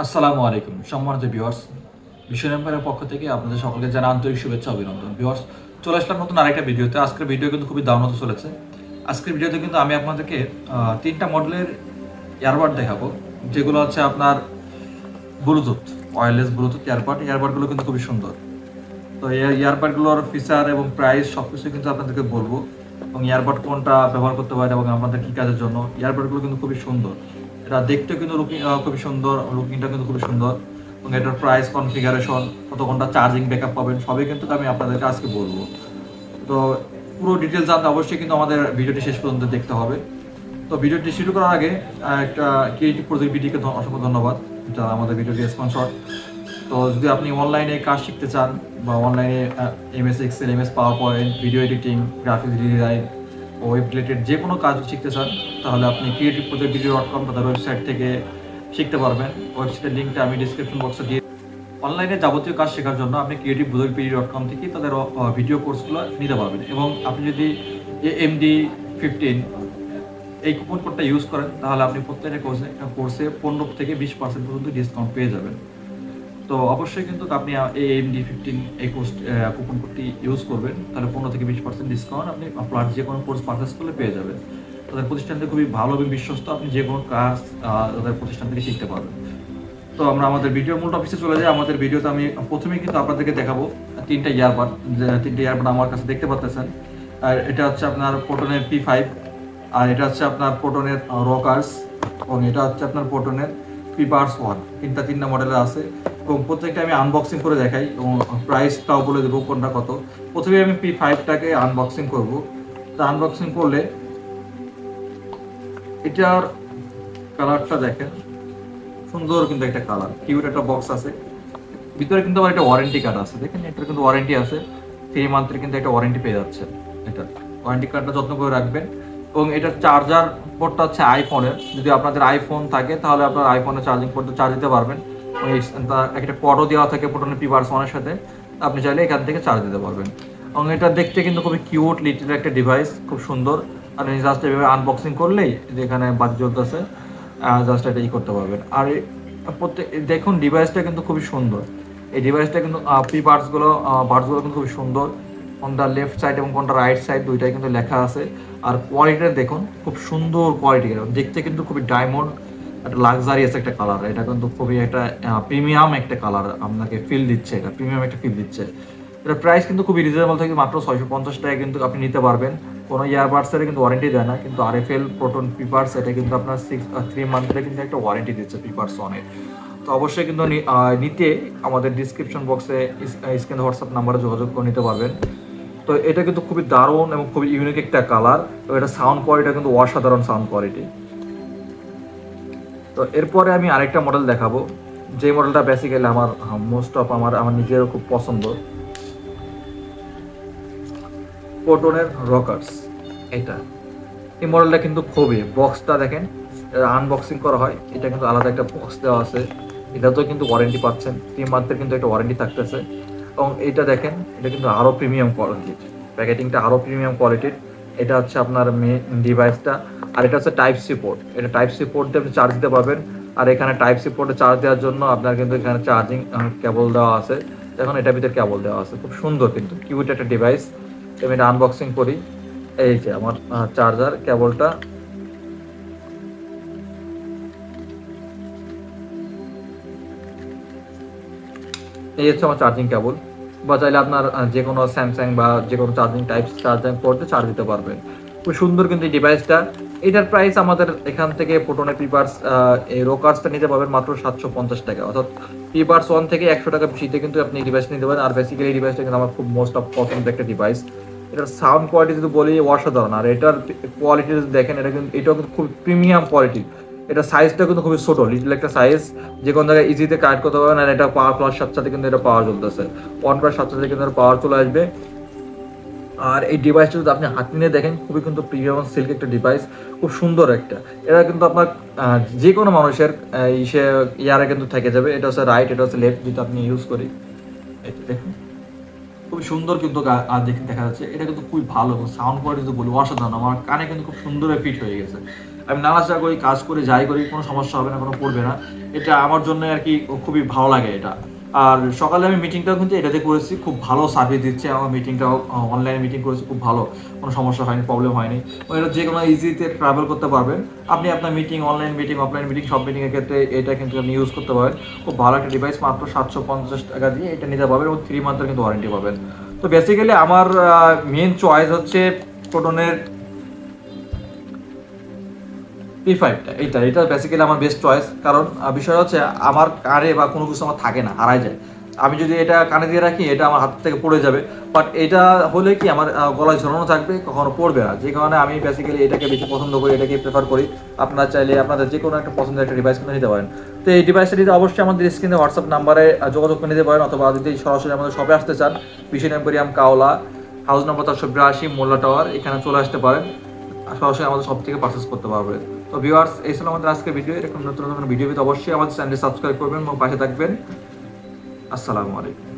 আসসালামু আলাইকুম সম্মানিত ভিউয়ার্স। বিশ্ব এম্পায়ারের পক্ষ থেকে আপনাদের সকলকে জানাই আন্তরিক শুভেচ্ছা অভিনন্দন। ভিউয়ার্স, চলে আসলাম নতুন আরেকটা ভিডিওতে। আজকের ভিডিও কিন্তু খুবই দারুণ হতে চলেছে। আজকের ভিডিওতে কিন্তু আমি আপনাদেরকে তিনটা মডেলের ইয়ারবাড দেখাবো, যেগুলো হচ্ছে আপনার ব্লুটুথ, ওয়্যারলেস ব্লুটুথ ইয়ারবাড। ইয়ারবাডগুলো কিন্তু খুবই সুন্দর। তো এই ইয়ারবাডগুলোর ফিচার এবং প্রাইস সব কিছু কিন্তু আপনাদেরকে বলবো, এবং ইয়ারবাড কোনটা ব্যবহার করতে পারে এবং আপনাদের কী কাজের জন্য। ইয়ারবাডগুলো কিন্তু খুবই সুন্দর, এটা দেখতেও কিন্তু লুকিং খুবই সুন্দর, লুকিংটা কিন্তু খুবই সুন্দর, এবং এটার প্রাইস, কনফিগারেশন, কত ঘন্টা চার্জিং ব্যাকআপ পাবেন, সবই কিন্তু আমি আপনাদেরকে আজকে বলবো। তো পুরো ডিটেলস জানতে অবশ্যই কিন্তু আমাদের ভিডিওটি শেষ পর্যন্ত দেখতে হবে। তো ভিডিওটি শুরু করার আগে একটা ক্রিয়েটিভ প্রজেক্ট বিডিকে অসংখ্য ধন্যবাদ, যারা আমাদের ভিডিওটি স্পন্সর। তো যদি আপনি অনলাইনে কাজ শিখতে চান বা অনলাইনে MS Excel, MS PowerPoint, video editing, graphics design, web related যে কোনো কাজ শিখতে চান, তাহলে আপনি creative-project-video.com তাদের ওয়েবসাইট থেকে শিখতে পারবেন। ওয়েবসাইটের লিঙ্কটা আমি ডিসক্রিপশন বক্সে দিয়ে। অনলাইনে যাবতীয় কাজ শেখার জন্য আপনি creative-project-video.com থেকে তাদের ভিডিও কোর্সগুলো নিতে পারবেন। এবং আপনি যদি AMD15 এই কুপন কোডটা ইউজ করেন, তাহলে আপনি প্রত্যেকটা কোর্সে 15 থেকে 20% পর্যন্ত ডিসকাউন্ট পেয়ে যাবেন। তো অবশ্যই কিন্তু আপনি AMD15 এই কুপন কোডটি ইউজ করবেন, তাহলে 15 থেকে 20% ডিসকাউন্ট আপনি আপনার যে কোনো কোর্স পারচেস করলে পেয়ে যাবেন। তাদের প্রতিষ্ঠানটি খুবই ভালো এবং বিশ্বস্ত, আপনি যে কোনো কাজ তাদের প্রতিষ্ঠান থেকে শিখতে পারবেন। তো আমরা আমাদের ভিডিওর মূল টপিকে চলে যাই। আমাদের ভিডিওতে আমি প্রথমেই কিন্তু আপনাদেরকে দেখাবো তিনটা ইয়ারবাড। আমার কাছে দেখতে পাচ্ছেন। আর এটা হচ্ছে আপনার প্রোটনের P5, আর এটা হচ্ছে আপনার প্রোটনের রকার্স, এবং এটা হচ্ছে আপনার প্রোটনের P-Buds 1। তিনটা মডেলের আছে, এবং প্রত্যেকটা আমি আনবক্সিং করে দেখাই এবং প্রাইসটাও বলে দেবো কোনটা কত। প্রথমে আমি P5টাকে আনবক্সিং করব। তো আনবক্সিং করলে এটার কালারটা দেখেন, সুন্দর কিন্তু একটা কালার, কিউট একটা বক্স আছে। ভিতরে কিন্তু আবার একটা ওয়ারেন্টি কার্ড আছে, দেখেন এটার কিন্তু ওয়ারেন্টি আছে, 3 মান্থের কিন্তু একটা ওয়ারেন্টি পেয়ে যাচ্ছে। এটা ওয়ারেন্টি কার্ডটা যত্ন করে রাখবেন। এবং এটার চার্জার পোর্টটা হচ্ছে আইফোনের, যদি আপনাদের আইফোন থাকে তাহলে আপনার আইফোনের চার্জিং পোর্টে চার্জ দিতে পারবেন। একটা পটও দেওয়া থাকে প্রোটনের P-Buds 1-এর সাথে, আপনি চাইলে এখান থেকে চার্জ দিতে পারবেন। এবং এটা দেখতে কিন্তু খুবই কিউট লিটল একটা ডিভাইস, খুব সুন্দর। আপনি জাস্ট এভাবে আনবক্সিং করলেই যেখানে বাতি জ্বলতেছে, জাস্ট এটা করতে পারবেন। আর প্রত্যেক দেখুন ডিভাইসটা কিন্তু খুবই সুন্দর। এই ডিভাইসটা কিন্তু বার্ডসগুলো কিন্তু খুবই সুন্দর। কোনটা লেফট সাইড এবং কোনটা রাইট সাইড দুইটাই কিন্তু লেখা আছে। আর কোয়ালিটিটা দেখুন, খুব সুন্দর কোয়ালিটি, দেখতে কিন্তু খুবই ডায়মন্ড, একটা লাক্সারিয়াস একটা কালার। এটা কিন্তু খুবই একটা প্রিমিয়াম একটা কালার আপনাকে ফিল দিচ্ছে, এটা প্রিমিয়াম একটা ফিল দিচ্ছে। এটার প্রাইস কিন্তু খুবই রিজনেবল থাকে, মাত্র 650 টাকা কিন্তু আপনি নিতে পারবেন। কোনো ইয়ারবাডসের কিন্তু ওয়ারেন্টি দেয় না, কিন্তু RFL প্রোটন P-Buds এটা কিন্তু আপনার 3 মান্থের কিন্তু একটা ওয়ারেন্টি দিচ্ছে P-Buds 1-এর। তো অবশ্যই কিন্তু নিতে আমাদের ডিসক্রিপশন বক্সে স্ক্রিন হোয়াটসঅ্যাপ নাম্বারে যোগাযোগ করে নিতে পারবেন। তো এটা কিন্তু খুবই দারুণ এবং খুবই ইউনিক একটা কালার। তো এটা সাউন্ড কোয়ালিটি কিন্তু অসাধারণ সাউন্ড কোয়ালিটি। তো এরপরে আমি আরেকটা মডেল দেখাবো, যে মডেলটা বেসিক্যালি আমার মোস্ট অফ আমার নিজেরও খুব পছন্দ, প্রোটনের রকার্স। এটা এই মডেলটা কিন্তু খুবই, বক্সটা দেখেন, আনবক্সিং করা হয়, এটা কিন্তু আলাদা একটা বক্স দেওয়া আছে। এটাতেও কিন্তু ওয়ারেন্টি পাচ্ছেন, 3 মান্থের কিন্তু একটা ওয়ারেন্টি থাকতেছে। এবং এটা দেখেন, এটা কিন্তু আরও প্রিমিয়াম কোয়ালিটির, প্যাকেটিংটা আরও প্রিমিয়াম কোয়ালিটির। এটা হচ্ছে আপনার মেন ডিভাইসটা। আর এটা হচ্ছে টাইপ-সি পোর্ট, এটা টাইপ-সি পোর্ট দিয়ে আপনি চার্জ দিতে পারবেন। আর এখানে টাইপ-সি পোর্টে চার্জ দেওয়ার জন্য আপনার কিন্তু এখানে চার্জিং কেবল দেওয়া আছে। এখন এটার ভিতরে কেবল দেওয়া আছে, খুব সুন্দর কিন্তু কিউট একটা ডিভাইস। আমি এটা আনবক্সিং করি। এই যে আমার চার্জার কেবলটা, এই হচ্ছে আমার চার্জিং কেবল। বা চাইলে আপনার যে কোনো স্যামসাং বা যে কোনো চার্জিং পোর্টে চার্জ দিতে পারবেন। খুব সুন্দর কিন্তু এই ডিভাইসটা। এটার প্রাইস আমাদের এখান থেকে প্রোটনের P-Buds এই রোকার্সটা নিতে পারবেন মাত্র 750 টাকা, অর্থাৎ P-Buds 1 থেকে 100 টাকা বেশিতে কিন্তু আপনি এই ডিভাইসটা নিতে পারেন। আর বেসিক্যালি এই ডিভাইসটা কিন্তু আমার খুব মোস্ট অফ পছন্দের একটা ডিভাইস। এটার সাউন্ড কোয়ালিটি যদি বলি অসাধারণ। আর এটার কোয়ালিটি যদি দেখেন, এটাও কিন্তু খুব প্রিমিয়াম কোয়ালিটি। এটা সাইজটা কিন্তু খুবই ছোট, লিটল একটা সাইজ, যে কোনো জায়গায় ইজিতে কানেক্ট করতে পারবেন। আর এটা পাওয়ার প্লাস সাথে সাথে কিন্তু এটা পাওয়ার চলতেছে, অন করার সাথে সাথে কিন্তু পাওয়ার চলে আসবে। আর এই ডিভাইসটা যদি আপনি হাত নিয়ে দেখেন, খুবই কিন্তু প্রিমিয়াম সিল্ক একটা ডিভাইস, খুব সুন্দর একটা। এটা কিন্তু আপনার যে কোনো মানুষের ইয়ারে কিন্তু থেকে যাবে। এটা হচ্ছে রাইট, এটা হচ্ছে লেফট, যদি আপনি ইউজ করি। এটা দেখুন খুবই সুন্দর কিন্তু দেখা যাচ্ছে। এটা কিন্তু খুবই ভালো, সাউন্ড কোয়ালিটি যদি বলি অসাধারণ, আমার কানে কিন্তু খুব সুন্দর ফিট হয়ে গেছে। আমি নাড়াচাড়া করি, কাজ করি, যাই করি, কোনো সমস্যা হবে না, কোনো পড়বে না। এটা আমার জন্য আর কি খুবই ভালো লাগে এটা। আর সকালে আমি মিটিংটাও কিন্তু এটাতে করেছি, খুব ভালো সার্ভিস দিচ্ছে আমার মিটিংটাও। অনলাইনে মিটিং করেছি, খুব ভালো, কোনো সমস্যা হয়নি, প্রবলেম হয়নি। এটা যে কোনো ইজিতে ট্রাভেল করতে পারবেন আপনি, আপনার meeting, online meeting, offline meeting, সব মিটিংয়ের ক্ষেত্রে এটা কিন্তু আপনি ইউজ করতে পারেন। খুব ভালো একটা ডিভাইস, মাত্র 750 টাকা দিয়ে এটা নিতে পারবেন এবং 3 মান্থের কিন্তু ওয়ারেন্টি পাবেন। তো বেসিক্যালি আমার মেন চয়েস হচ্ছে প্রোটনের P5টা, এটা বেসিক্যালি আমার বেস্ট চয়েস। কারণ বিষয় হচ্ছে আমার কানে বা কোনো কিছু আমার থাকে না, হারায় যায়। আমি যদি এটা কানে দিয়ে রাখি এটা আমার হাত থেকে পড়ে যাবে, বাট এটা হলে কি আমার গলায় ঝরানো থাকবে, কখনো পড়বে না। যে কারণে আমি বেসিক্যালি এটাকে বেশি পছন্দ করি, এটাকে প্রেফার করি। আপনারা চাইলে আপনাদের যে কোনো একটা পছন্দের একটা ডিভাইস কিনে নিতে পারেন। তো এই ডিভাইসটা নিতে অবশ্যই আমাদের স্ক্রিনে হোয়াটসঅ্যাপ নাম্বারে যোগাযোগ করে নিতে পারেন, অথবা যদি সরাসরি আমাদের শপে আসতে চান, বিশন এম্পোরিয়াম কাওলা, হাউস নম্বর 482 মোল্লা টাওয়ার, এখানে চলে আসতে পারেন। সরাসরি আমাদের সব থেকে পারচেস করতে পারবেন। তো ভিউয়ার্স, এই ছিল আমাদের আজকের ভিডিও। এরকম নতুন নতুন ভিডিও পেতে অবশ্যই আমাদের চ্যানেলটি সাবস্ক্রাইব করবেন এবং পাশে থাকবেন। আসসালামু আলাইকুম।